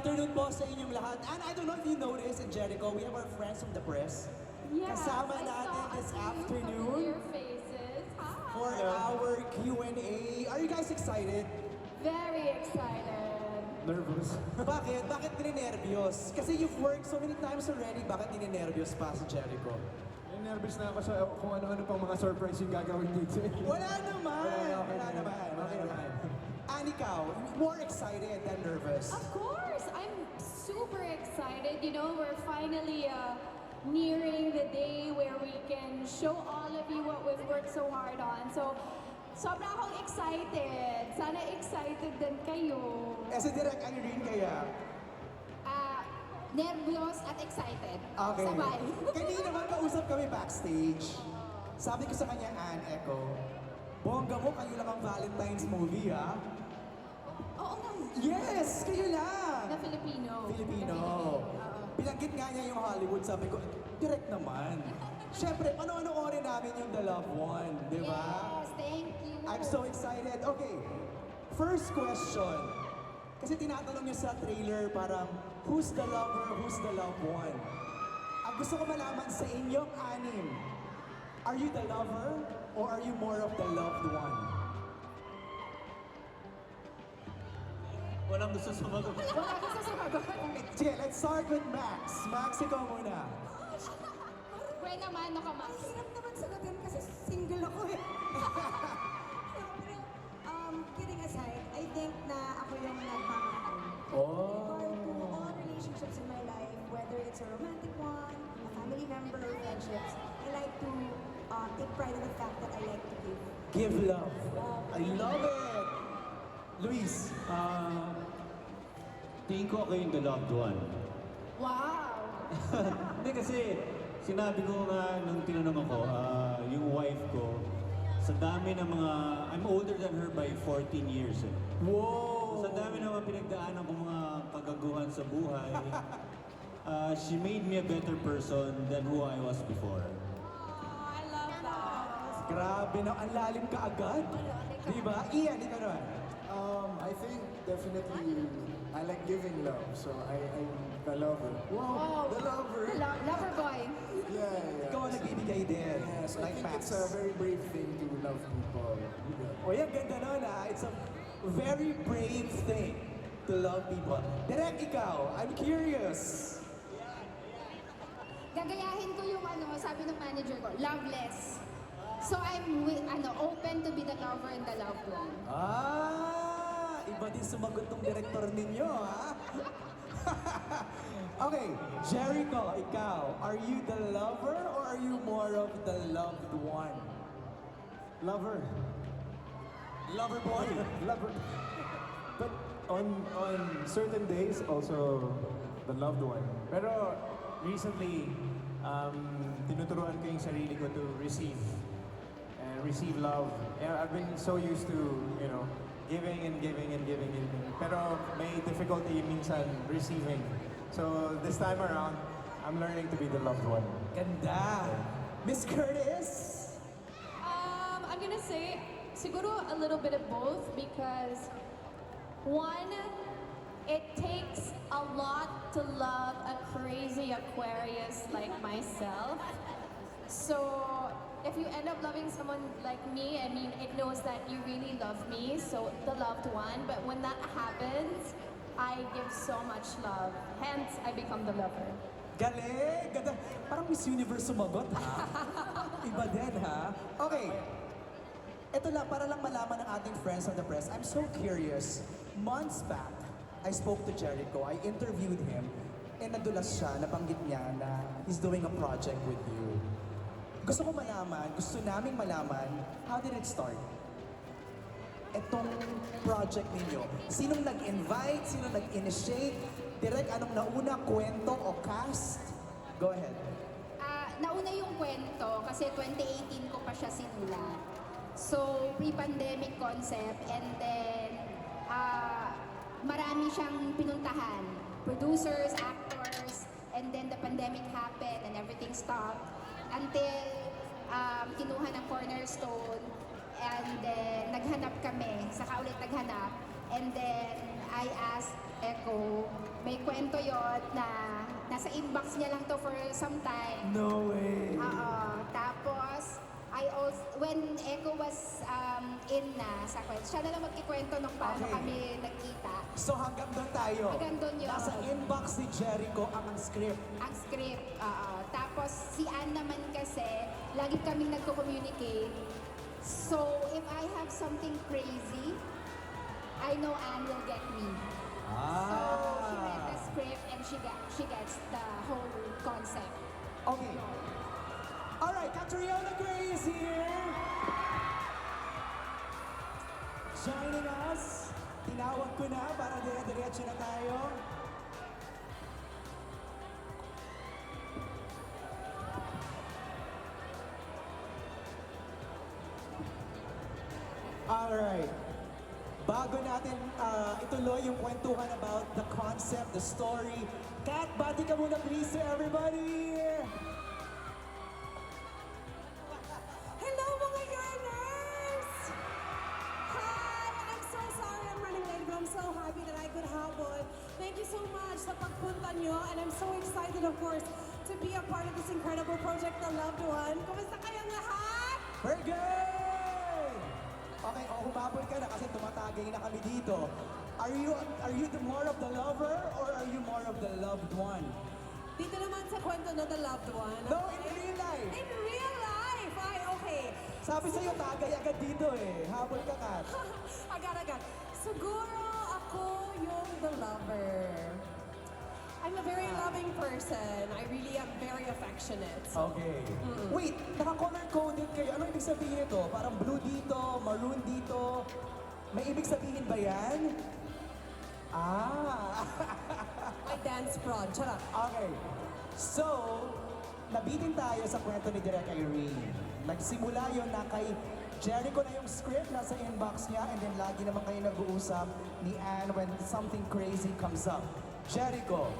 afternoon po sa inyong lahat. And I don't know if you noticed in Jericho, we have our friends from the press. Yes, Kasama I natin saw this a few afternoon familiar faces. Hi. for our Q&A. Are you guys excited? Very excited. Nervous. Bakit? Bakit ninenervyos? Kasi you've worked so many times already, bakit ninenervyos pa sa Jericho? Nervous na ako sa kung ano-ano pang mga surprise yung gagawin dito. Wala naman! Okay Wala naman. naman. Okay naman. And ikaw, more excited than nervous? Of course, I'm super excited. You know, we're finally nearing the day where we can show all of you what we've worked so hard on. So, sobra akong excited. Sana excited din kayo. Kasi direct Irene kaya. Nervyos at excited. Okay. Sabay. Kanina magkausap kami backstage. Sabi ko sa kanya, Ann, Echo, bongga mo, kayo lang ang Valentine's movie, ha? Oo nga. Yes! Kayo lang! Na Filipino. Filipino. Oo. Pinanggit nga niya yung Hollywood, sabi ko, direct naman. Siyempre, panoorin namin yung The Loved One, di ba? Yes, thank you. I'm so excited. Okay, first question. Kasi tinatanong niyo sa trailer parang, who's the lover, who's the loved one? Ang gusto ko malaman sa inyong anim, are you the lover or are you more of the loved one? Walang gusto sumagot. Wala ka sa sumagot. Sige, let's start with Max. Max, ikaw muna. Pwede naman, no ka, Max. Hirap naman sagutin kasi single ako eh. Pero, kidding aside, I think na ako yung nagmamahal. Oh. For to all relationships in my life, whether it's a romantic one, a family member, or friendships, I like to take pride in the fact that I like to give. Give love. I love it. Luis. Tingin ko ako yung the loved one. Wow! Hindi kasi, sinabi ko nga nung tinanong ako, yung wife ko, sa dami ng mga, I'm older than her by 14 years eh. Whoa. Sa dami naman pinagdaanan ko mga kagaguhan sa buhay, she made me a better person than who I was before. Oh, I love that. Grabe na, ang lalim ka agad. Diba? Ian, ikaw naman. I think definitely I like giving love, so I'm the lover. Wow. The lover. Lover boy. Yeah. Ikaw ang nagbibigay din. Yes, I like think Max. it's a very brave thing to love people. O yan, ganda nun ah. It's a very brave thing to love people. Direk, ikaw, I'm curious. Gagayahin ko yung sabi ng manager ko, loveless. So I'm open to be the lover and the loved one. Ah, iba din sumagot tong director ninyo, ha? Okay, Jericho, ikaw, are you the lover or are you more of the loved one? Lover. Lover boy? Lover. But on certain days, also the loved one. Pero recently, tinuturuan ko yung sarili ko to receive love. Yeah, I've been so used to, giving and giving and giving and giving. Pero may difficulty minsan receiving. So this time around, I'm learning to be the loved one. Ganda. Miss Curtis? I'm gonna say siguro a little bit of both because one, it takes a lot to love a crazy Aquarius like myself. So if you end up loving someone like me, I mean, it knows that you really love me, so the loved one. But when that happens, I give so much love. Hence, I become the lover. Galing! Ganda. Parang Miss Universe sumagot, ha? Iba din, ha? Okay. Ito lang, para lang malaman ng ating friends on the press, I'm so curious. Months back, I spoke to Jericho, I interviewed him, and nadulas siya, nabanggit niya na he's doing a project with you. Gusto naming malaman, how did it start? Itong project ninyo. Sinong nag-invite? Sinong nag-initiate? Direct, anong nauna? Kwento o cast? Go ahead. Nauna yung kwento kasi 2018 ko pa siya sinula. So, pre-pandemic concept and then marami siyang pinuntahan. Producers, actors, and then the pandemic happened and everything stopped until kinuha ng Cornerstone and then naghanap kami, saka ulit naghanap and then I asked Echo, may kwento yon na nasa inbox niya lang to for some time. No way. Oo. Tapos, I also, when Echo was in na sa kwento, siya na lang magkikwento nung paano Okay. kami nagkita. So hanggang doon tayo. Hanggang doon yun. Nasa inbox ni Jericho ang script. Ang script, oo. Tapos si Anne naman kasi, lagi kaming nagko-communicate. So, if I have something crazy, I know Anne will get me. So, she read the script and she gets the whole concept. Okay. Alright, Catriona Gray is here. Joining us. Tinawag ko na para dire-diretso na tayo. Alright. Bago natin ituloy yung kwentuhan about the concept, the story, Kat, bati ka muna please to everybody! Hello mga yearners! Hi! I'm so sorry I'm running late, but I'm so happy that I could habol. Thank you so much sa pagpunta nyo, and I'm so excited, of course, to be a part of this incredible project, The Loved One. Kumusta kayong lahat? Very good! Okay, humabol ka na kasi tumatagay na kami dito. Are you the more of the lover or are you more of the loved one? Dito naman sa kwento na The Loved One. No, in real life. In real life! Ay, okay. Sabi sa'yo, tagay agad dito eh. Habol ka, Kat. Agad-agad. Siguro ako yung the lover. I'm a very loving person. I really am very affectionate. Okay. Wait, naka-color-coded kayo. Ano ibig sabihin ito? Parang blue dito, maroon dito. May ibig sabihin ba yan? Ah! My dance prod. Charot. Okay. So, nabitin tayo sa kwento ni Direk Irene. Nagsimula yun na kay Jericho na yung script, nasa inbox niya, and then lagi naman kayo nag-uusap ni Anne when something crazy comes up. Jericho,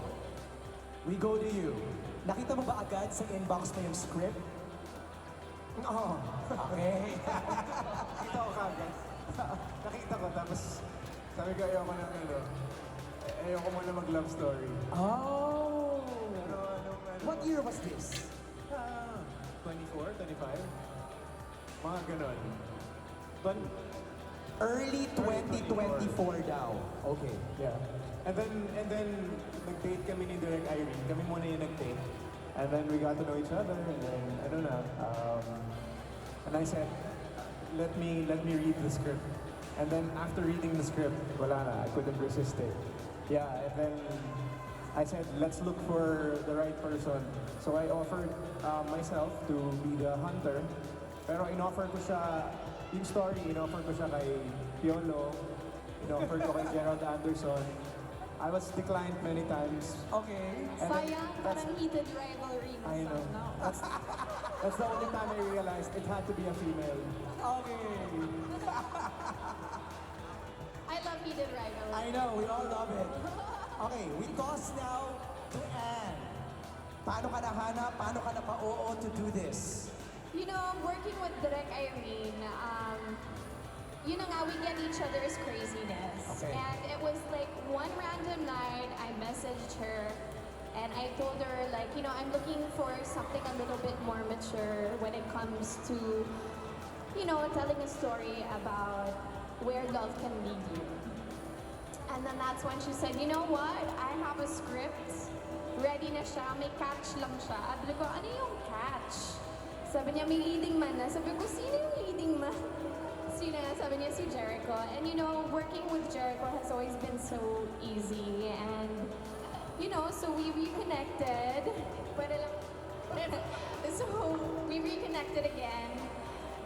we go to you. Nakita mo ba agad sa inbox mo yung script? Oo. Okay. Nakita ko kagad. Nakita ko, tapos sabi ko ayoko na ayoko muna mag-love story. Oh! Pero What year was this? 24, 25? Mga ganon. Early 2024 daw. Okay. Yeah. And then nag-date kami ni Direk Irene. Kami muna yung nag-date. And then we got to know each other. And then, ano na, and I said, let me read the script. And then after reading the script, wala na, I couldn't resist it. Yeah, and then I said, let's look for the right person. So I offered myself to be the hunter. Pero in-offer ko siya, yung story, in-offer ko siya kay Piolo, in-offer ko kay Gerald Anderson. I was declined many times. Okay. And then Sayang, that's, parang heated rivalry na I know. no? That's the only time I realized it had to be a female. Okay. I love heated rivalry. I know, we all love it. Okay, we toss now to Anne. Paano ka nahanap? Paano ka napa-oo to do this? You know, working with Direk Irene, you know nga, we get each other's craziness. Okay. And it was like one random night, I messaged her and I told her like, you know, I'm looking for something a little bit more mature when it comes to, you know, telling a story about where love can lead you. And then that's when she said, you know what, I have a script, ready na siya, may catch lang siya. Sabi ko, ano yung catch? Sabi niya, may leading man na. Sabi ko, sino yung leading man? Sino? Sabi niya, si Jericho. And you know, working with Jericho has always been so easy. And, you know, so we reconnected. Pwede lang. So, we reconnected again.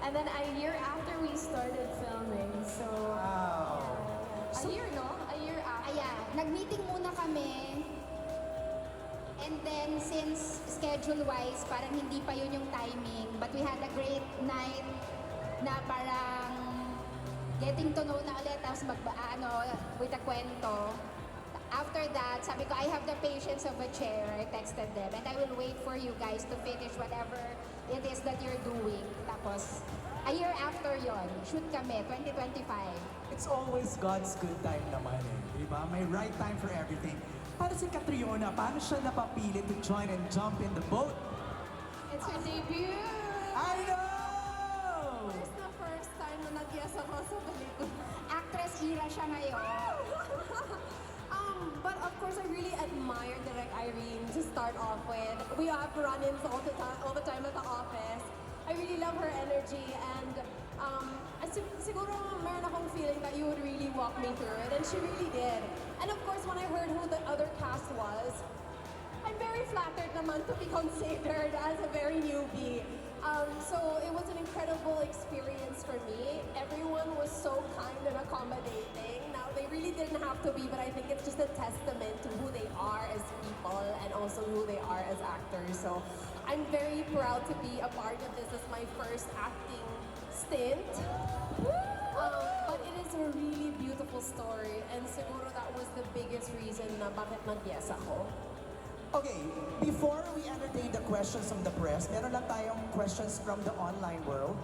And then a year after we started filming. So, Wow. a year, no? A year after. Ayan, nag-meeting muna kami. And then, since schedule-wise, parang hindi pa yun yung timing. But we had a great night na parang getting to know na ulit, tapos with a kwento. After that, sabi ko, I have the patience of a chair. I texted them. And I will wait for you guys to finish whatever it is that you're doing. Tapos, a year after yon, shoot kami, 2025. It's always God's good time naman eh. Di ba? May right time for everything. Paano si Catriona? Paano siya napapilit to join and jump in the boat? It's her debut! I know! First na first time na nag-yes ako sa pelikula. Actress era siya ngayon. But of course, I really admire Direk Irene to start off with. We have run-ins all the time at the office. I really love her energy and siguro meron akong feeling that you would really walk me through it and she really did. And of course, when I heard who the other cast was, I'm very flattered naman to be considered as a very newbie. So it was an incredible experience for me. Everyone was so kind and accommodating. Now, they really didn't have to be, but I think it's just a testament to who they are as people and also who they are as actors. So I'm very proud to be a part of this as my first acting stint. But it is a really beautiful story and siguro that was the biggest reason na bakit nag-yes ako. Okay, before we entertain the questions from the press, meron lang tayong questions from the online world.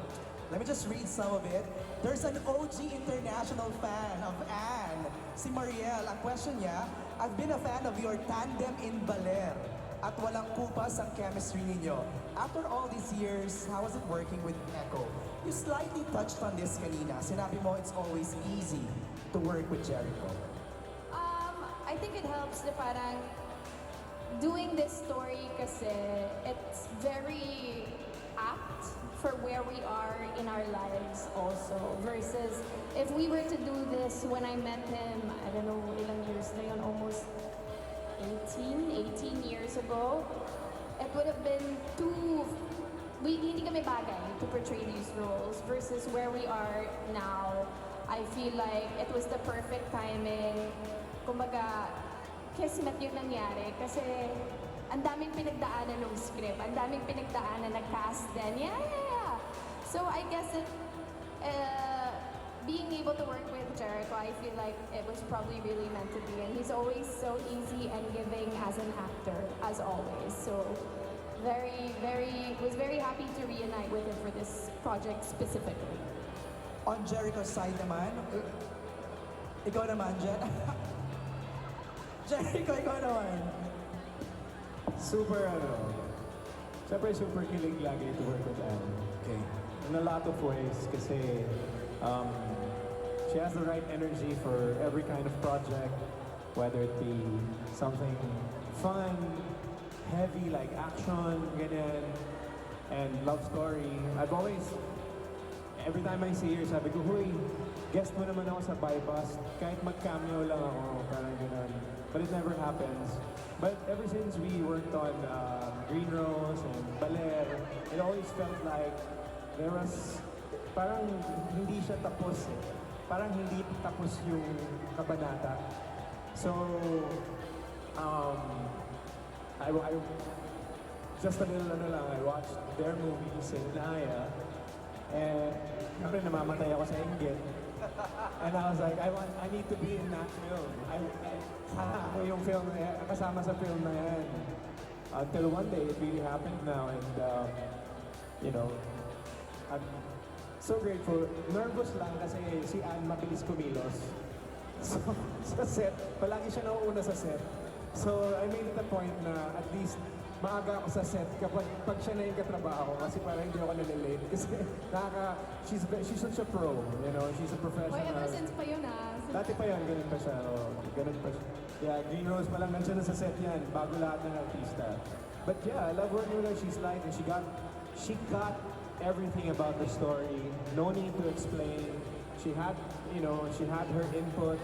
Let me just read some of it. There's an OG international fan of Anne, si Mariel. Ang question niya, I've been a fan of your tandem in Baler at walang kupas ang chemistry ninyo. After all these years, how was it working with Echo? You slightly touched on this kanina. Sinabi mo it's always easy to work with Jericho. I think it helps na parang doing this story kasi it's very apt for where we are in our lives also versus if we were to do this when I met him, I don't know ilang years na yun, almost 18 years ago, it would have been hindi kami bagay to portray these roles versus where we are now. I feel like it was the perfect timing. Kumbaga, kismet yung nangyari kasi ang daming pinagdaanan ng script, ang daming pinagdaanan na cast din. Yeah. So I guess being able to work with Jericho, I feel like it was probably really meant to be. And he's always so easy and giving as an actor, as always. So was very happy to reunite with him for this project specifically. On Jericho's side naman, ikaw naman, Jen. Jericho, ikaw naman. Super, Siyempre super kilig lagi to work with Anne. Okay. In a lot of ways kasi she has the right energy for every kind of project, whether it be something fun, heavy like action, ganyan, and love story. Every time I see her, sabi ko, huy, guest mo naman ako sa Buy Bus. Kahit mag-cameo lang ako, parang gano'n. But it never happens. But ever since we worked on Green Rose and Baler, it always felt like there was, parang hindi siya tapos eh. Parang hindi tapos yung kabanata. So, I just a little I watched their movies in Naya, and siyempre namamatay ako sa inggit. And I was like, I need to be in that film. Sana ako yung film na yan, kasama sa film na yan. Until one day, it really happened now, and I'm so grateful. Nervous lang kasi si Anne mabilis kumilos. So, sa set, palagi siya nauuna sa set. So, I made it a point na at least maaga ako sa set kapag siya na yung katrabaho kasi parang hindi ako nalilate. Kasi she's such a pro, she's a professional. Ever since pa yun Dati pa yan, ganun pa siya. Ganun pa siya. Yeah, Green Rose pa lang nandiyan na sa set yan, bago lahat ng artista. But yeah, I love working with her. She's light and she got everything about the story. No need to explain. She had her input.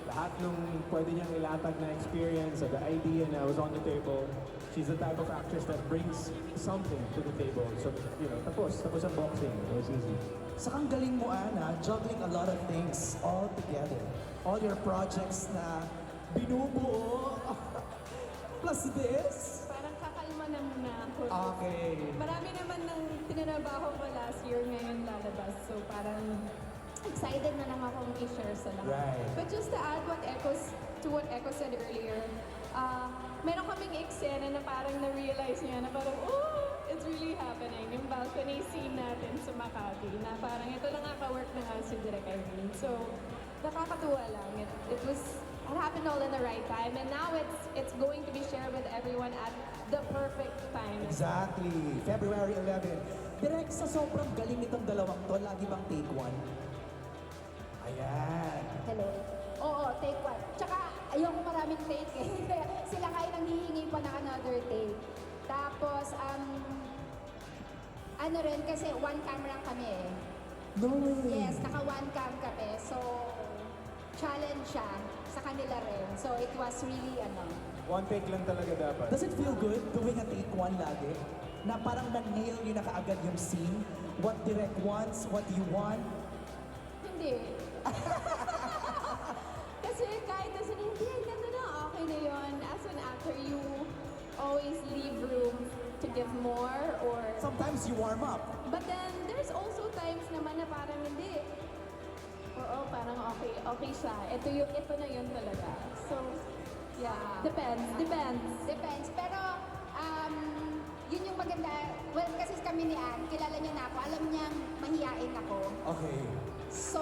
Lahat nung pwede niyang ilatag na experience or the idea na was on the table. She's the type of actress that brings something to the table. So, tapos ang boxing. It was easy. Sa kang galing mo, Ana, juggling a lot of things all together. All your projects na binubuo. Plus this. Parang kakalma na muna ako. Okay. Marami naman ng tinrabaho ko last year ngayon lalabas. So parang excited na lang akong i-share sa lahat. Right. But just to add what Echo said earlier, meron kaming eksena na parang na-realize niya na parang, it's really happening. Yung balcony scene natin sa Maccabi na parang ito lang ka-work na nga si Direk Irene. So, nakakatuwa lang. It was it happened all in the right time, and now it's going to be shared with everyone at the perfect time. Exactly. February 11. Direk, sa sobrang galing nitong dalawang to, lagi bang take one? Ayan. Hello? Oo, take one. Tsaka, ayoko maraming take eh. Sila kayo nang hihingi pa ng another take. Tapos, ano rin, kasi one camera kami eh. No way. Yes, naka one cam kami. So, challenge siya sa kanila rin. So, it was really, One take lang talaga dapat. Does it feel good doing a take one lagi? Na parang na-nail nyo na kaagad yung scene? What direct wants, what you want? Hindi. Kasi kahit na sabihin, hindi, ganda na, okay na yun. As an actor, you always leave room to give more or... Sometimes you warm up. But then, there's also times naman na parang hindi. Oo, parang okay siya. Ito na yun talaga. So, yeah. Depends. Depends. Pero, yun yung maganda. Well, kasi kami ni Ann, kilala niya na ako. Alam niyang mahihain ako. Okay. So,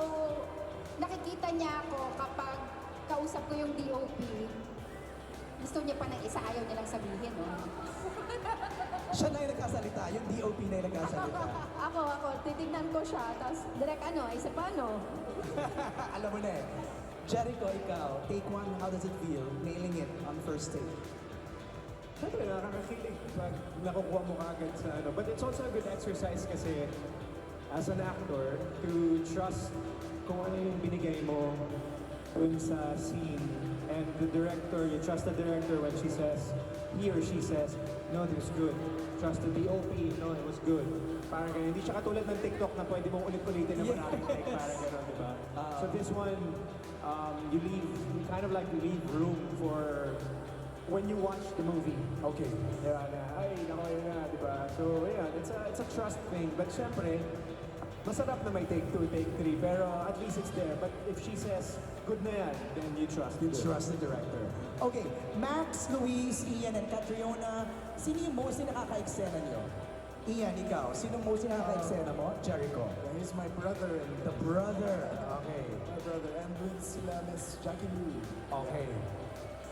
nakikita niya ako kapag kausap ko yung DOP. Gusto niya pa ng isa, ayaw niya lang sabihin. Siya na yung nagkasalita, yung DOP na yung nagkasalita. Ako, titignan ko siya. Tapos, direct isa pa ano? Alam mo na eh. Jericho, ikaw, take one, how does it feel? Nailing it on first take. Siyempre, nakakakilig pag nakukuha mo kaagad sa ano. But it's also a good exercise kasi as an actor to trust kung ano yung binigay mo dun sa scene. And the director, you trust the director when she says, he or she says, no, this was good. Trust the DOP, no, it was good. Parang ganyan. Hindi siya katulad ng TikTok na pwede mong ulit-ulitin na maraming take. Parang gano'n, di ba? So this one, you kind of like leave room for when you watch the movie. Okay. Diba na, ay, nako yun na, di ba? So, yeah, it's a trust thing. But syempre, masarap na may take 2, take 3, pero at least it's there. But if she says, good na yan, then you trust. You trust the director. Okay, Max, Luis, Ian, and Catriona, sino yung mostly nakaka-eksena nyo? Ian, ikaw, sino mostly nakaka-eksena mo? Jericho. He's my brother and The brother. Okay. my brother. And with sila Miss Jackie Louie. Okay.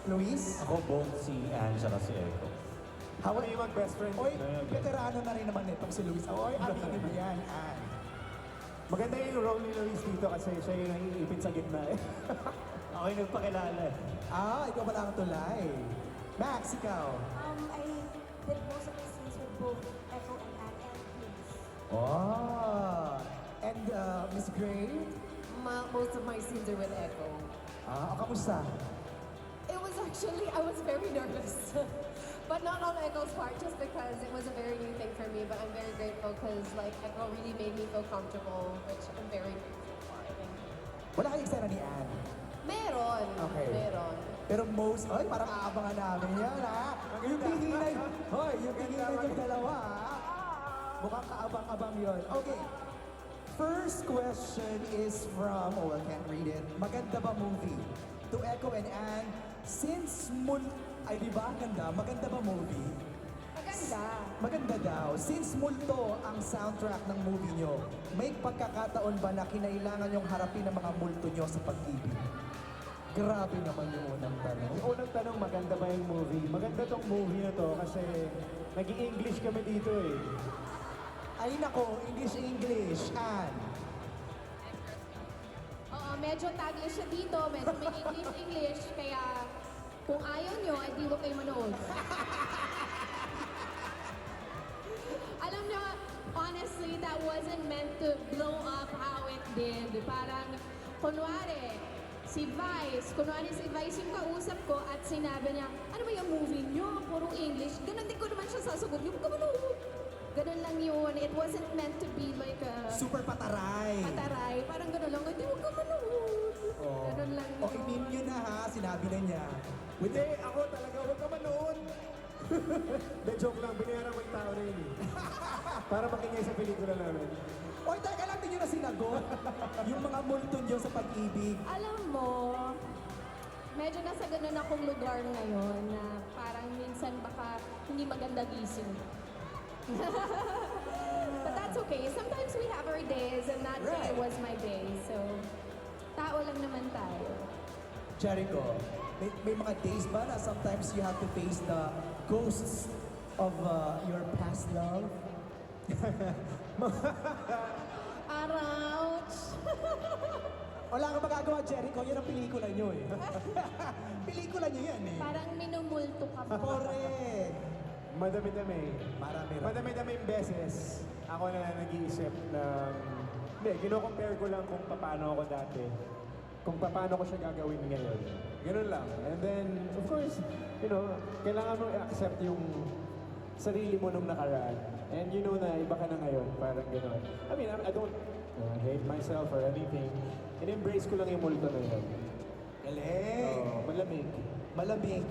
Luis? Ako both si Anne at si Echo. How Ano yung mag-best friend? Oy, veterano na rin naman itong si Luis. Oy, aminin mo yan, Ann. Maganda yung role ni Luis dito kasi siya yung naiipit sa gitna eh. Ako yung nagpakilala eh. Ikaw pala ang tulay. Max, ikaw. I did most of the scenes with both Echo and Anne and Luis. Oh. And Miss Gray? Most of my scenes are with Echo. Kamusta? It was actually, I was very nervous. But not on Echo's part, just because it was a very new thing for me. But I'm very grateful because like Echo really made me feel comfortable, which I'm very grateful for. I think. Wala kayong eksena ni Ann. Meron. Okay. Meron. Pero most, parang aabangan namin yan, ha? Yung tinginan, yung tinginan yung dalawa, ha? Mukhang kaabang-abang yun. Okay. First question is from, I can't read it. Maganda ba movie? To Echo and Ann, since ay di ba, maganda ba movie? Maganda. Maganda daw. Since multo ang soundtrack ng movie nyo, may pagkakataon ba na kinailangan yung harapin ang mga multo nyo sa pag-ibig? Grabe naman yung unang tanong. Yung unang tanong, maganda ba yung movie? Maganda tong movie na to kasi nag-i-English kami dito eh. Ay nako, English, Ann. Oo, medyo taglish siya dito, medyo may English, kaya kung ayaw nyo, ay di mo kayo manood. Alam nyo, honestly, that wasn't meant to blow up how it did. Parang, kunwari si Vice yung kausap ko at sinabi niya, ano ba yung movie nyo? Puro English. Ganon din ko naman siya sasagot. Yung ka manood. Ganon lang yun. It wasn't meant to be like a Super pataray. pataray. Parang ganon lang. Hindi mo ka manood. Oh. Ganon lang yun. O, i-meme nyo na ha, sinabi na niya. Hindi, ako talaga, huwag ka manood. De joke lang, binayaran mo yung tao na yun eh. Para makingay sa pelikula namin. Oy, teka lang, di nyo na sinagot. Yung mga multo nyo sa pag-ibig. Alam mo, medyo nasa ganun akong lugar ngayon na parang minsan baka hindi maganda gising. But that's okay. Sometimes we have our days and that day Right. was my day. So, tao lang naman tayo. Jericho, may mga days ba na sometimes you have to face the ghosts of your past love? Ouch! Wala kang magagawa, Jericho. Yan ang pelikula nyo eh. Pelikula nyo yan eh. Parang minumulto ka ba? Correct. Madami-dami. Marami rin. Madami-daming beses ako na nag-iisip na, hindi, kino-compare ko lang kung paano ako dati, kung paano ko siya gagawin ngayon. Ganun lang. And then, of course, you know, kailangan mo i-accept yung sarili mo nung nakaraan. And you know na iba ka na ngayon, parang gano'n. I mean, I don't hate myself or anything. In-embrace ko lang yung multo na yun. Galing. Malamig. Malamig.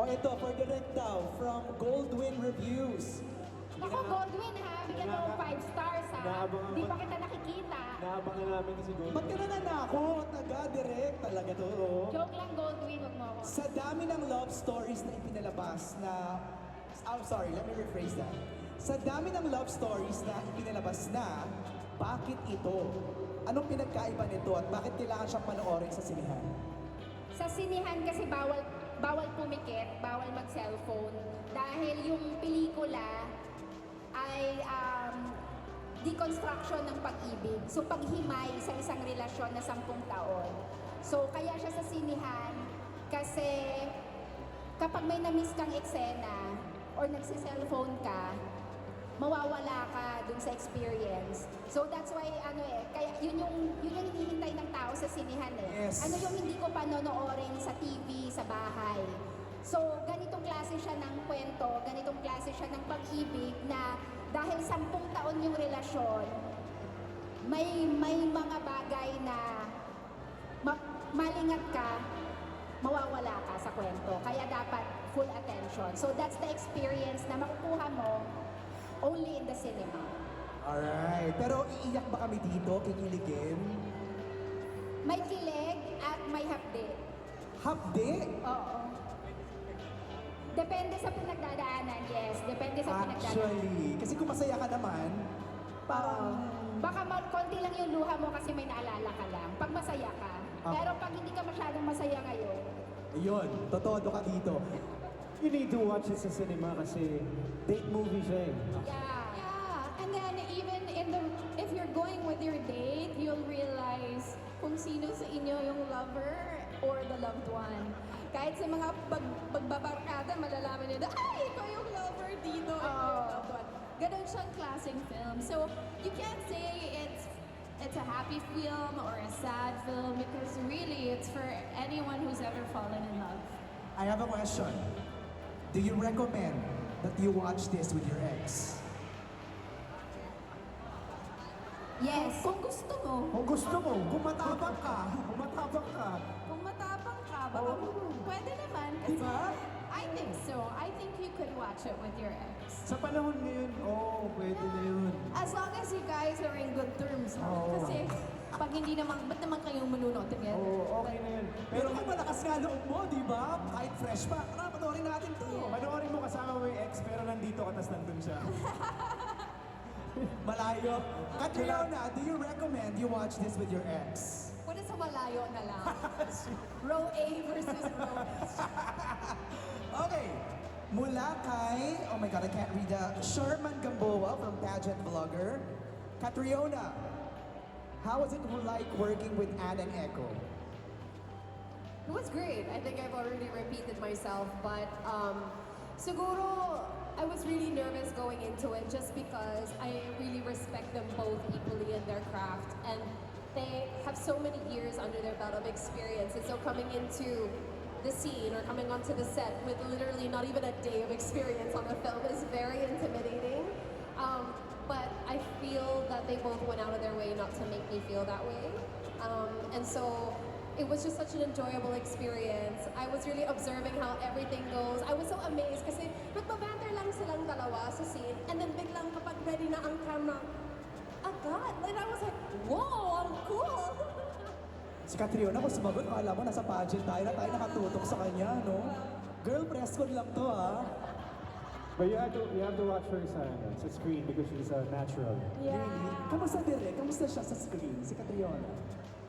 O ito, for the red daw, from Goldwyn Reviews. Ako, Goldwyn ha, bigyan mo ng 5 stars ha. Naabangan Di ko- pa kita nakikita. Naabangan namin kasi Gold. Ba't ka na nanakot? Taga-direct talaga to. Oh. Joke lang, Goldwyn, wag mo ako. Sa dami ng love stories na ipinalabas na... Oh, sorry, let me rephrase that. Sa dami ng love stories na ipinalabas na, bakit ito? Anong pinagkaiba nito at bakit kailangan siyang panoorin sa sinihan? Sa sinihan kasi bawal pumikit, bawal mag-cellphone. Dahil yung pelikula ay deconstruction ng pag-ibig. So paghimay sa isang relasyon na 10 taon. So kaya siya sa sinihan kasi kapag may na-miss kang eksena or nagsi-cellphone ka, mawawala ka dun sa experience. So that's why kaya yun yung hinihintay ng tao sa sinihan eh. Yes. Ano yung hindi ko panonoorin sa TV, sa bahay. So ganitong klase siya ng kwento, ganitong klase siya ng pag-ibig na dahil 10 taon yung relasyon, may mga bagay na malingat ka, mawawala ka sa kwento. Kaya dapat full attention. So that's the experience na makukuha mo only in the cinema. Alright. Pero iiyak ba kami dito? Kikiligin? May kilig at may hapde. Hapde? Oo. Depende sa pinagdadaanan, yes. Depende sa pinagdadaanan. Actually. Kasi kung masaya ka naman, parang... Baka konti lang yung luha mo kasi may naalala ka lang. Pag masaya ka. Ah. Pero pag hindi ka masyadong masaya ngayon, Ayun, totodo ka dito. You need to watch it sa cinema kasi date movie siya eh. yeah. Yeah, and then even if you're going with your date, you'll realize kung sino sa inyo yung lover or the loved one. Kahit sa mga pagbabarkada, malalaman nyo na, ay, ikaw yung lover dito, ikaw yung loved one. Ganon siyang klaseng film. So, you can't say it's a happy film or a sad film because really it's for anyone who's ever fallen in love. I have a question. Do you recommend that you watch this with your ex? Yes. Kung gusto mo, Kung gusto mo, kung matapang ka, kung matapang ka, baka pwede naman. Kasi Diba? I think so. I think you could watch it with your ex. Sa panahon ngayon, pwede na yun. As long as you guys are in good terms. ha? Oo. Kasi pag hindi naman, ba't naman kayong manunod together? Okay na yun. Pero kung malakas nga loob mo, di ba? Kahit fresh pa, tara, panoorin natin to. Panoorin mo kasama mo yung ex pero nandito ka tas nandun siya. Malayo. Catriona, do you recommend you watch this with your ex? Pwede sa malayo na lang. Row A versus row B. Okay. Mula kay, oh my God, I can't read that. Sherman Gamboa from Pageant Vlogger. Catriona, how was it like working with Anne and Echo? It was great. I think I've already repeated myself, but siguro I was really nervous going into it just because I really respect them both equally in their craft, and they have so many years under their belt of experience. And so coming into the scene or coming onto the set with literally not even a day of experience on the film is very intimidating. But I feel that they both went out of their way not to make me feel that way. And so it was just such an enjoyable experience. I was really observing how everything goes. I was so amazed kasi nagbabanter lang silang dalawa sa scene, and then biglang kapag ready na ang camera, agad. And I was like, whoa, ang cool! Si Catriona, kung sumagot, akala mo nasa pageant tayo na tayo nakatutok sa kanya, no? Girl, press con lang to, ha? But you have to watch her sa screen because she's a natural. Yeah. Kamusta direct? Kamusta siya sa screen, si Catriona?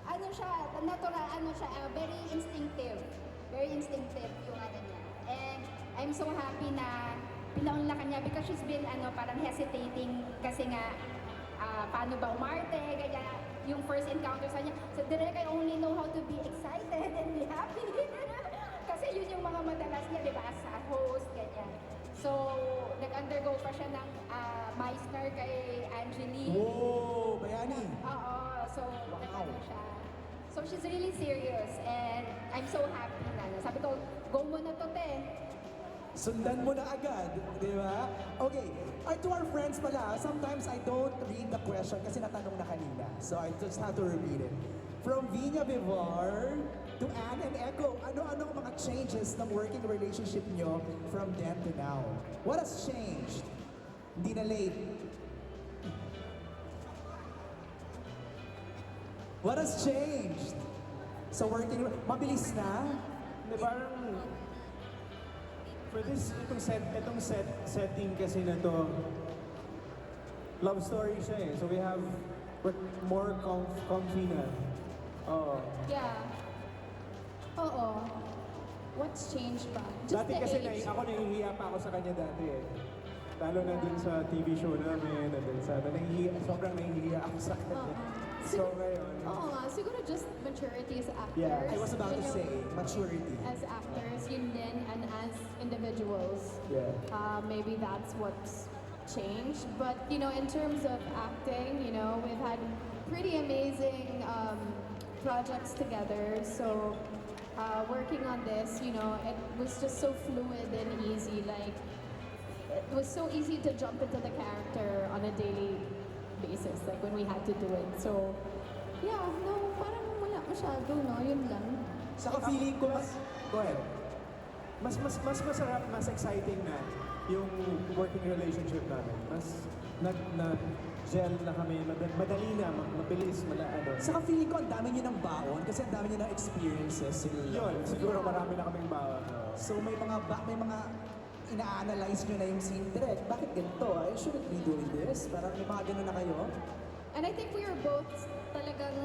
Ano siya, natural, ano siya, very instinctive. Very instinctive yung ano niya. And I'm so happy na pinaunlakan niya because she's been parang hesitating kasi nga paano ba umarte, ganyan. Yung first encounter sa niya. So, direct, I only know how to be excited and be happy. Kasi yun yung mga madalas niya, di ba, sa host, ganyan. So, nag-undergo pa siya ng Meissner kay Angelique. Whoa, bayani. Oo, so nag-ano siya. So she's really serious and I'm so happy na. Sabi ko, go mo na to, te. Sundan mo na agad, di ba? Okay, to our friends pala, sometimes I don't read the question kasi natanong na kanina. So I just have to repeat it. From Vina Vivar to Anne and Echo, ano-ano ang mga changes ng working relationship nyo from then to now? What has changed? Hindi na late. What has changed? So working, mabilis na? Hindi, parang for this, itong setting kasi na to, love story siya eh. So we're more comfy na. Oo. Yeah. Oo. What's changed ba? Just Dati the kasi age. ako nahihiya pa ako sa kanya dati eh. Lalo na dun sa TV show namin, and then sobrang nahihiya ako sa kanya. So ngayon, Oo nga, siguro just maturity as actors. Yeah, I was about to you know, say, maturity. As actors, yun din, and as individuals. yeah. Maybe that's what's changed. But, you know, in terms of acting, you know, we've had pretty amazing projects together. So, working on this, you know, it was just so fluid and easy. Like, it was so easy to jump into the character on a daily basis, like when we had to do it. So, yeah, no, parang wala masyado, no? Yun lang. Saka feeling ko mas... Go ahead. Mas masarap, mas exciting na yung working relationship namin. Mas gel na kami, madali na, mabilis, ano. Saka feeling ko ang dami niyo ng baon kasi ang dami niyo ng experiences. Yun, siguro marami na kaming bawat. So may mga ina-analyze nyo na yung scene direct. Bakit ganito? I shouldn't be doing this. Parang may mga ganun na kayo. And I think we were both talagang,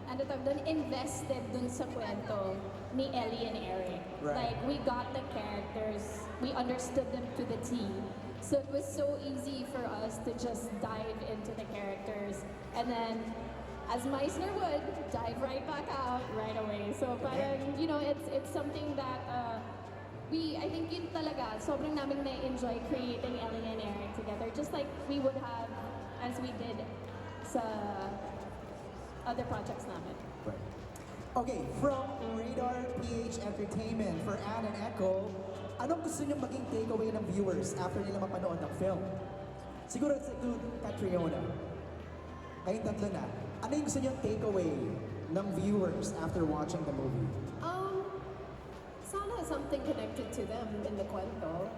ano tawag doon, invested dun sa kwento ni Ellie and Eric. Right. Like, we got the characters, we understood them to the T. So it was so easy for us to just dive into the characters. And then, as Meissner would, dive right back out right away. So parang, you know, it's something that I think yun talaga, sobrang namin na-enjoy creating Ellie and Eric together. Just like we would have, as we did sa other projects namin. Okay, from Radar PH Entertainment for Anne and Echo, anong gusto nyo maging takeaway ng viewers after nila mapanood ng film? Siguro to Catriona. Kayong tatlo na. Ano yung gusto nyo takeaway ng viewers after watching the movie? Sana something connected to them in the cuento.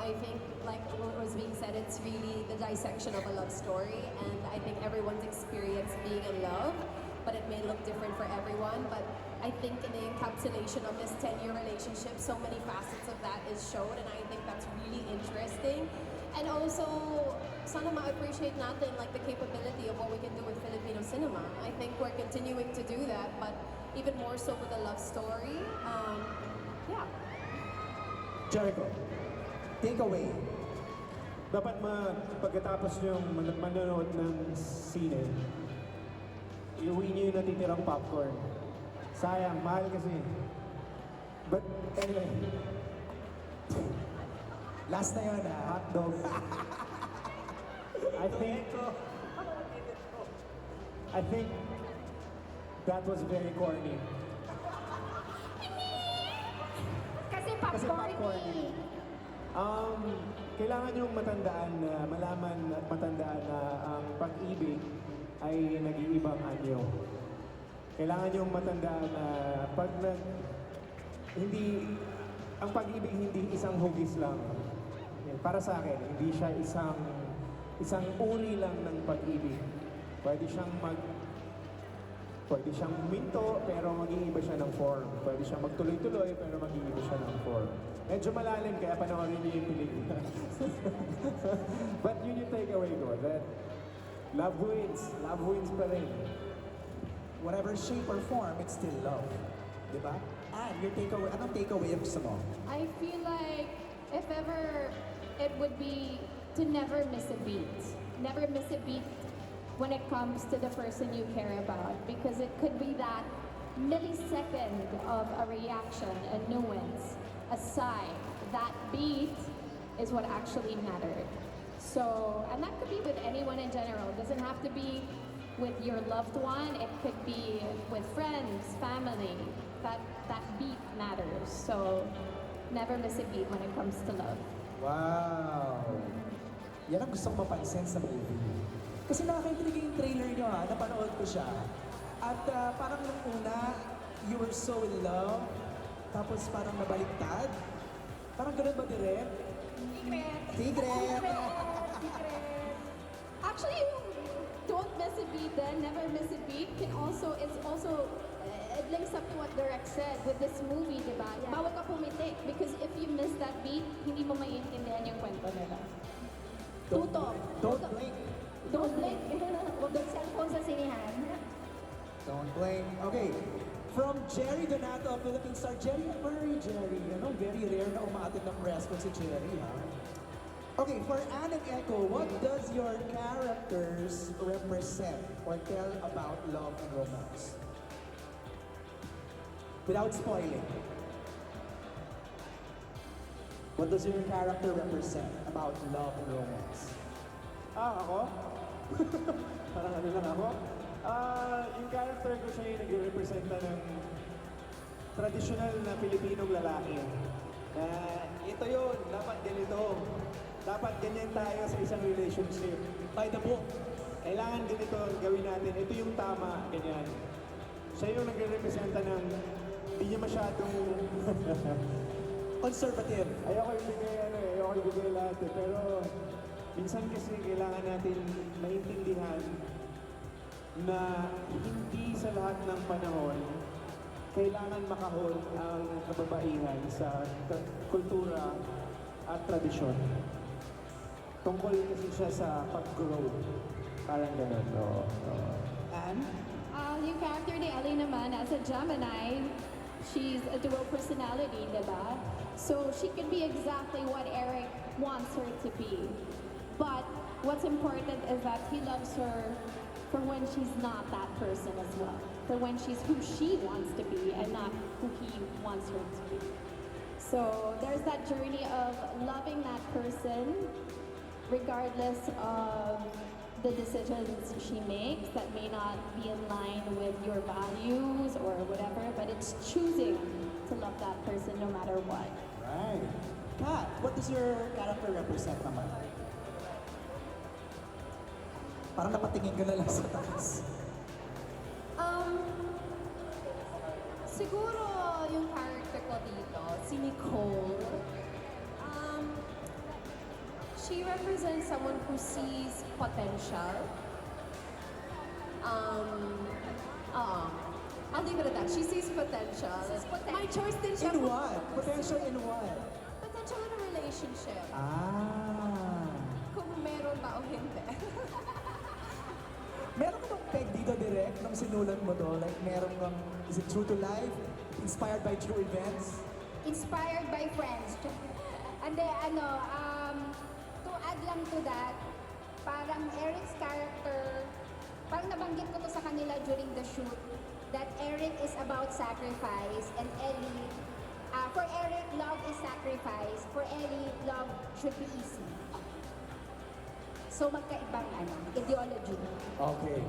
I think, like what was being said, it's really the dissection of a love story, and I think everyone's experienced being in love, but it may look different for everyone. But I think in the encapsulation of this 10-year relationship, so many facets of that is shown, and I think that's really interesting. And also, sana ma-appreciate natin like the capability of what we can do with Filipino cinema. I think we're continuing to do that, but even more so with a love story. Yeah. Jericho, takeaway. Dapat pagkatapos yung manonood ng sine, iuwi niyo yung natitirang popcorn. Sayang, mahal kasi. But anyway, Last na yun, ha? hot dog. I think that was very corny. Kasi Kasi popcorn popcorn eh. Kailangan yung matandaan na, malaman at matandaan na ang pag-ibig ay nag-iibang anyo. Kailangan yung matandaan na ang pag-ibig hindi isang hugis lang. Para sa akin, hindi siya isang uri lang ng pag-ibig. Pwede siyang minto, pero mag-iiba siya ng form. Pwede siyang magtuloy-tuloy, pero mag-iiba siya ng form. Medyo malalim, kaya panoorin niyo yung pelikula. But yun yung takeaway ko, that love wins pa rin. whatever shape or form, it's still love. Diba? And your takeaway, anong takeaway yung gusto mo? I feel like if ever it would be to never miss a beat. Never miss a beat when it comes to the person you care about, because it could be that millisecond of a reaction, a nuance, a sigh. That beat is what actually mattered. So, and that could be with anyone in general. It doesn't have to be with your loved one. It could be with friends, family. That beat matters. So, never miss a beat when it comes to love. Wow! Yan ang gusto kong mapansin sa movie. Kasi nakakaintriga yung trailer nyo ha, napanood ko siya. At parang nung una, you were so in love, tapos parang nabaliktad. Parang ganun ba direct? Secret! Actually, don't miss a beat then, never miss a beat can also, it links up to what Derek said with this movie, di ba? Bawal ka pumitik because if you miss that beat, hindi mo maiintindihan yung kwento nila. Tutok. Don't blink. Don't blink. Huwag yung cellphone sa sinihan. Don't blink. Okay. From Jerry Donato of Philippine Star. Jerry, where are you, Jerry? Ano, very rare na umaatid ng press con si Jerry, ha? Okay, for Anne and Echo, what does your characters represent or tell about love and romance? Without spoiling. What does your character represent about love and romance? Ako? Parang ano lang ako? Yung character ko siya yung nag-representa ng tradisyonal na Pilipinong lalaki. Na ito yun, dapat ganito. Dapat ganyan tayo sa isang relationship. By the book. Kailangan ganito ang gawin natin. Ito yung tama, ganyan. Siya yung nagre-representa ng hindi niya masyadong Conservative. ayoko ibigay lahat eh. Pero minsan kasi kailangan natin maintindihan na hindi sa lahat ng panahon kailangan makahol ang kababaihan sa kultura at tradisyon. Tungkol kasi siya sa pag-grow. Parang ganun. And Yung character ni Ellie naman, as a Gemini, she's a dual personality, diba? So she can be exactly what Eric wants her to be. But what's important is that he loves her for when she's not that person as well. For when she's who she wants to be and not who he wants her to be. So there's that journey of loving that person regardless of the decisions she makes that may not be in line with your values or whatever, but it's choosing to love that person no matter what. right. Kat, what does your character represent naman? Parang napatingin ka na lang sa taas. Siguro yung character ko dito, si Nicole, she represents someone who sees potential. I'll leave it at that. She sees potential. My choice din siya. In what? Potential in what? Potential in a relationship. Ah. Kung meron ba o hindi. Meron ka bang peg dito direct nung sinulat mo to? Like meron kang, is it true to life? Inspired by true events? Inspired by friends. And then, to add lang to that, parang Eric's character, parang nabanggit ko to sa kanila during the shoot, that Eric is about sacrifice and Ellie, for Eric, love is sacrifice. For Ellie, love should be easy. So magkaibang ideology. Okay.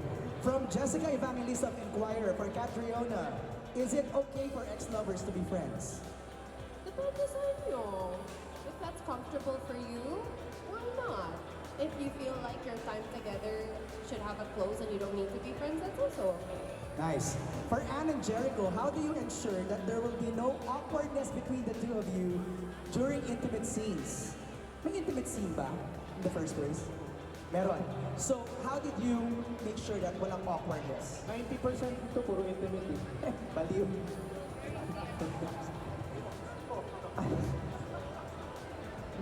From Jessica Evangelista of Inquirer for Catriona, is it okay for ex-lovers to be friends? Depende sa inyo. If that's comfortable for you, why not? If you feel like your time together should have a close and you don't need to be friends, that's also okay. Nice. For Anne and Jericho, how do you ensure that there will be no awkwardness between the two of you during intimate scenes? May intimate scene ba in the first place? Meron. So, how did you make sure that walang awkwardness? 90% ito puro intimate eh. Baliw.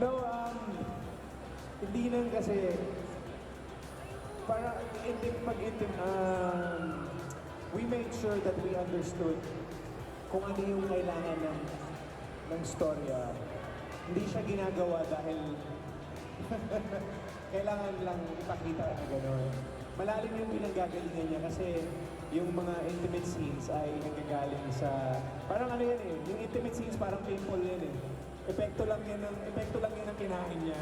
No, hindi lang kasi para pag we made sure that we understood kung ano yung kailangan ng storya. Hindi siya ginagawa dahil kailangan lang ipakita na gano'n. Malalim yung pinanggagalingan niya kasi yung mga intimate scenes ay nanggagaling sa... Parang ano yan eh, yung intimate scenes parang pimple yan eh. Epekto lang yan ng kinain niya.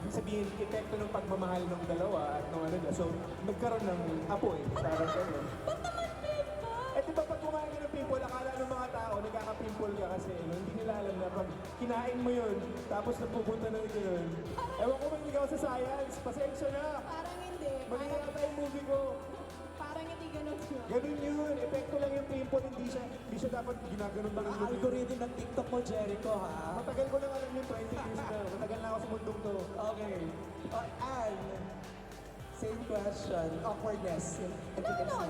Ibig sabihin, epekto ng pagmamahal ng dalawa at ng ano niya. So, nagkaroon ng apoy. Parang gano'n. Ba't naman pimple? Eh di ba pag kumain ka ng pimple, akala ng mga tao, nagkaka-pimple ka kasi hindi nila alam na pag kinain mo yun, tapos napupunta na gano'n. Ewan ko mahilig ako sa science, pasensya na. Parang hindi. Mali na ata yung movie ko. Parang hindi ganun yun. Ganun yun, epekto lang yung pimple, hindi siya dapat ginaganon Mga ng algorithm ng TikTok mo, Jericho, ha? Matagal ko nang alam yung 20 years na. Matagal na ako sa mundong to. Okay. Anne, same question. Awkwardness.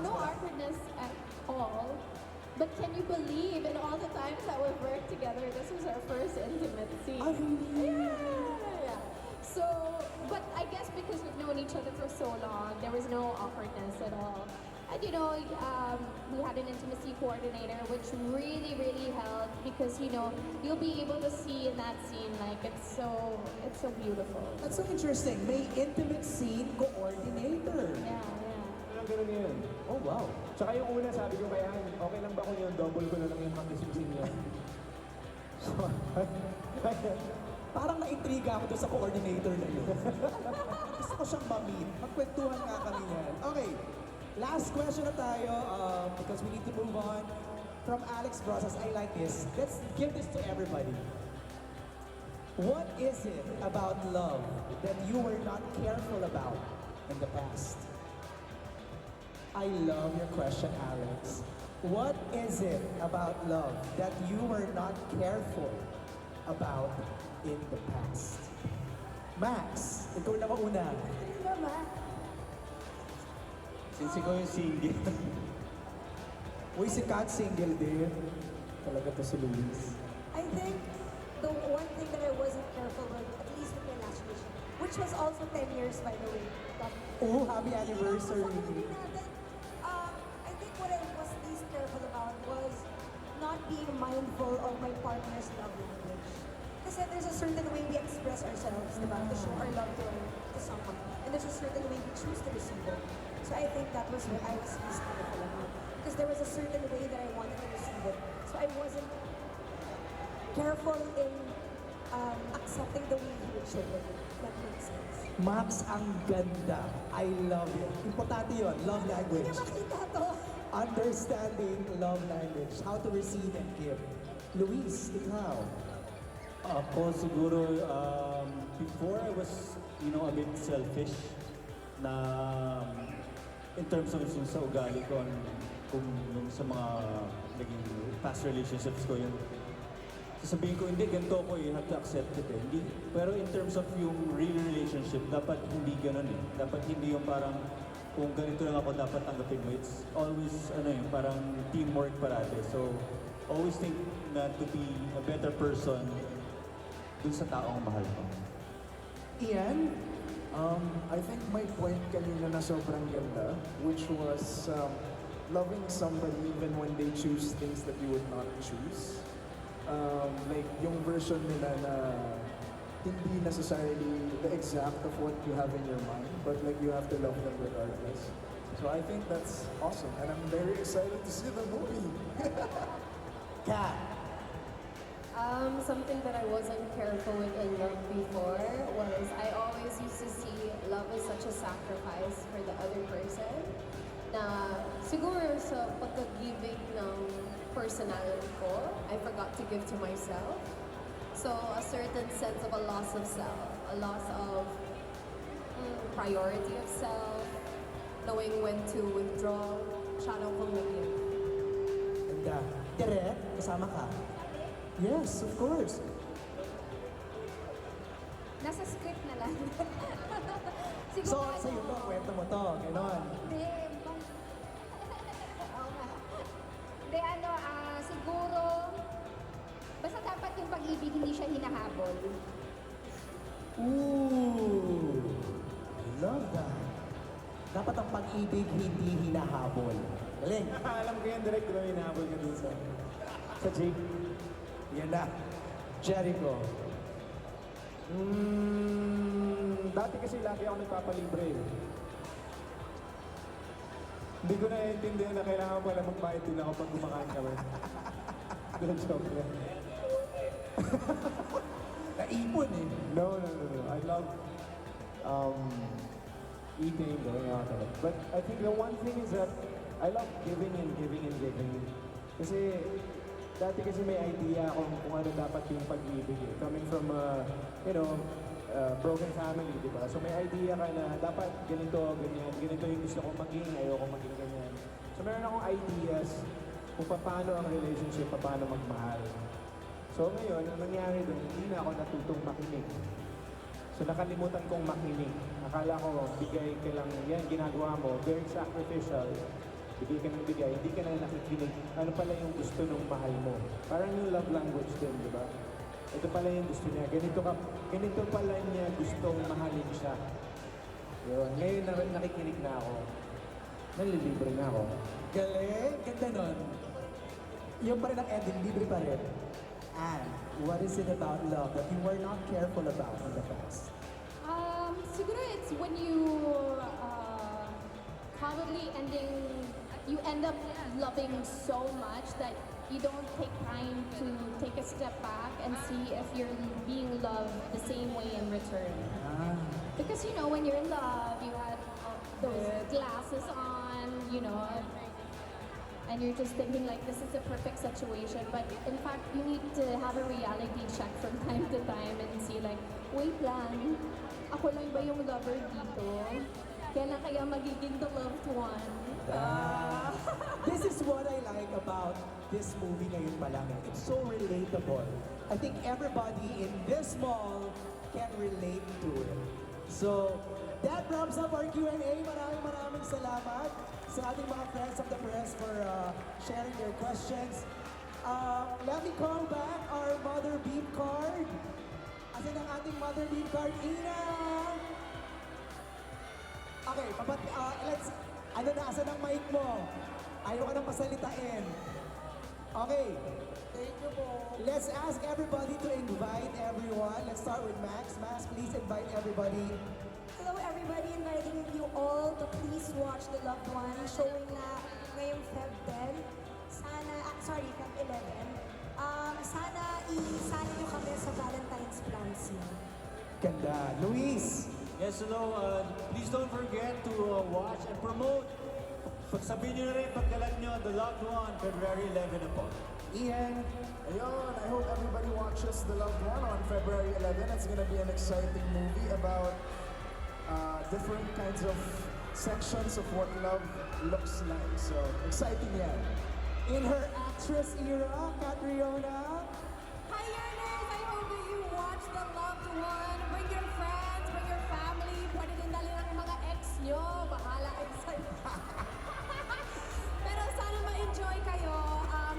No awkwardness at all. But can you believe in all the times that we've worked together, this was our first intimate scene? Ah, really? Yeah. So, but I guess because we've known each other for so long, there was no awkwardness at all. And you know, we had an intimacy coordinator, which really, really helped because you know you'll be able to see in that scene like it's so beautiful. That's so interesting. May intimate scene coordinator. Yeah. Anong ganun yun? Oh, wow. Tsaka yung una, sabi ko kay Ann, okay lang ba kung yung double ko na lang yung makising niya? So, Parang na-intriga ako doon sa coordinator na yun. Gusto ko siyang ma-meet. Magkwentuhan nga kami yan. Okay, last question na tayo because we need to move on. From Alex Brosas, I like this. Let's give this to everybody. What is it about love that you were not careful about in the past? I love your question, Alex. What is it about love that you were not careful about in the past? Max, ikaw na mauna. Since ikaw yung single, Uy, si Kat single din. Talaga to si Luis. I think the one thing that I wasn't careful with, at least with my last relationship, which was also 10 years by the way. Oh, happy anniversary. I think what I was least careful about was not being mindful of my partner's love language. Kasi there's a certain way we express ourselves, diba? To show our love to someone. And there's a certain way we choose to receive it. So I think that was what I was least careful about. Because there was a certain way that I wanted to receive it. So I wasn't careful in accepting the way he would show it. If that makes sense. Max, ang ganda. I love it. Importante yun, love language. Hindi makita to. Understanding love language. How to receive and give. Luis, ikaw. ako siguro, before I was, a bit selfish na in terms of yung sa ugali ko, kung yung sa mga naging past relationships ko, yung sasabihin ko, hindi, ganito ko, you have to accept it eh. Hindi, pero in terms of yung real relationship, dapat hindi ganun eh. Dapat hindi yung parang, kung ganito lang ako, dapat tanggapin mo. It's always, parang teamwork parate. So, always think na to be a better person dun sa taong mahal mo. Ian? I think my point kanina na sobrang ganda, which was loving somebody even when they choose things that you would not choose. Like yung version nila na hindi necessarily the exact of what you have in your mind, but like you have to love them regardless. So I think that's awesome, and I'm very excited to see the movie. Kat? Something that I wasn't careful with in love before was I always used to see love as such a sacrifice for the other person. Na siguro sa pagka-giving ng personality ko, I forgot to give to myself. So a certain sense of a loss of self, a loss of priority of self, knowing when to withdraw, siya kong nag-give. Ganda. Direk, kasama ka? Yes, of course. Nasa script na lang. So, sa'yo to, kwento mo to, gano'n. Hindi. Oo nga. Hindi, siguro, basta dapat yung pag-ibig hindi siya hinahabol. Ooh, love that. Dapat ang pag-ibig hindi hinahabol. Galing. Alam ko yan, direct ko inaabol ka dun sa Jake. Yan na. Jericho. Dati kasi lagi ako nagpapalibre. Hindi ko naiintindihan na kailangan pala magbayad din ako pag kumakain kami. Don't joke lang. Naipon eh. No. I love eating, going out. But I think the one thing is that I love giving and giving and giving. Kasi dati kasi may idea ako kung ano dapat yung pag-ibig eh. Coming from broken family, di ba? So may idea ka na dapat ganito, ganyan, ganito yung gusto kong maging, ayoko maging ganyan. So meron akong ideas kung paano ang relationship, paano magmahal. So ngayon, ang nangyari doon, hindi na ako natutong makinig. So nakalimutan kong makinig. Akala ko, bigay ka lang, yan, ginagawa mo, very sacrificial. Bigay ka ng bigay, hindi ka na nakikinig. Ano pala yung gusto ng mahal mo? Parang yung love language din, di ba? Ito pala yung gusto niya. Ganito pala niya gustong mahalin siya. Yun. Ngayon nakikinig na ako. Nalilibre na ako. Galing. Ganda nun. Yung pa rin ang ending, libre pa rin. And what is it about love that you were not careful about in the past? Siguro it's when you probably you end up loving so much that you don't take time to take a step back and see if you're being loved the same way in return. Because when you're in love, you had those glasses on, and you're just thinking like this is a perfect situation. But in fact, you need to have a reality check from time to time and see like, wait lang, ako lang ba yung lover dito? Kailan kaya magiging the loved one? This is what I like about this movie ngayon pa lang. It's so relatable. I think everybody in this mall can relate to it. So, that wraps up our Q&A. Maraming salamat sa ating mga friends of the press for sharing their questions. Let me call back our Mother Beam card. Asan ang ating Mother Beam card? Ina! Okay, asan ang mic mo? Ayaw ka nang pasalitain. Okay. Thank you po. Let's ask everybody to invite everyone. Let's start with Max. Max, please invite everybody. Hello everybody, inviting you all to please watch The Loved One, showing na ngayong Feb 10. Feb 11. Sana isali nyo kami sa Valentine's plans niyo. Ganda. Luis. Yes, hello. Please don't forget to watch and promote. Pagsabihin nyo na rin, pagkalan nyo, The Loved One, February 11 na po. Ian. Ayun, I hope everybody watches The Loved One on February 11. It's gonna be an exciting movie about different kinds of sections of what love looks like. So, exciting yan. In her actress era, Catriona. Hi, Yearners! I hope that you watch The Loved One. Bring your friends, bring your family. Pwede din dali ng mga ex nyo. Bahala kayo sa'yo. Pero sana ma-enjoy kayo.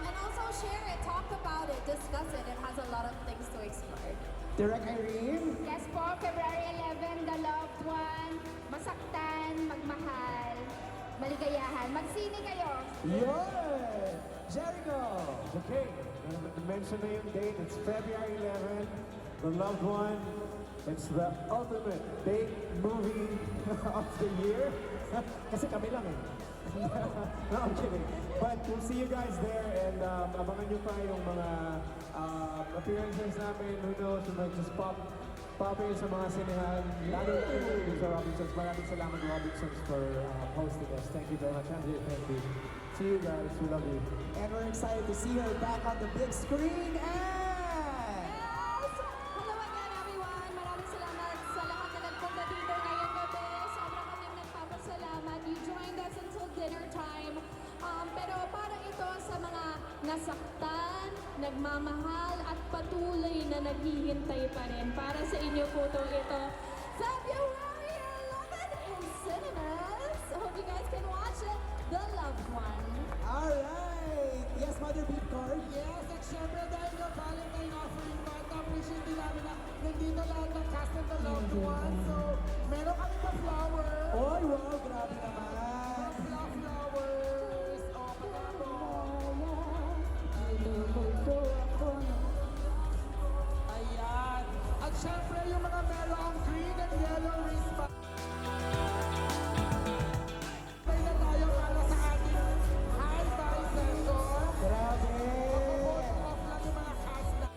And also share it, talk about it, discuss it. It has a lot of things to explore. Direct Irene. Yes po, February 11, The Loved One. Masaktan, magmahal, maligayahan. Magsine kayo. Yun. Jericho. Okay, mention na yung date. It's February 11. The Loved One. It's the ultimate date movie of the year. Kasi kami lang eh. No, I'm kidding. But we'll see you guys there and abangan nyo pa yung mga appearances namin. Who knows, we might just pop in sa mga sinehan. Lalo sa Robinsons. Maraming salamat Robinsons for hosting us. Thank you very much, Andrew. Thank you. See you guys. We love you. And we're excited to see her back on the big screen. And Yes! Hello again, everyone. Maraming salamat sa lahat na nagpunta dito ngayong gabi. Sobrang kaming nagpapasalamat. You joined us until dinner time. Pero para ito sa mga nasaktan, nagmamahal, at patuloy na naghihintay pa rin. Para sa inyo po ito. February 11 in cinemas. Hope you guys can watch it. The Loved One. alright. Yes, Mother Beat Card. Yes, at syempre dahil yung Valentine offering pa, appreciate din namin na nandito lahat ng cast ng The Loved One. So, meron kami pa flowers. Oy, wow, grabe naman. Flowers. yellow wristband. May na tayo para sa ating high-five session. Grabe! Off lang yung mga cast na.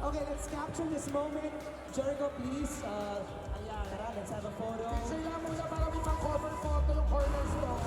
Okay, let's capture this moment. Jericho, please. Ayan, tara, let's have a photo. Picture lang muna para may pang-cover photo yung cornerstone.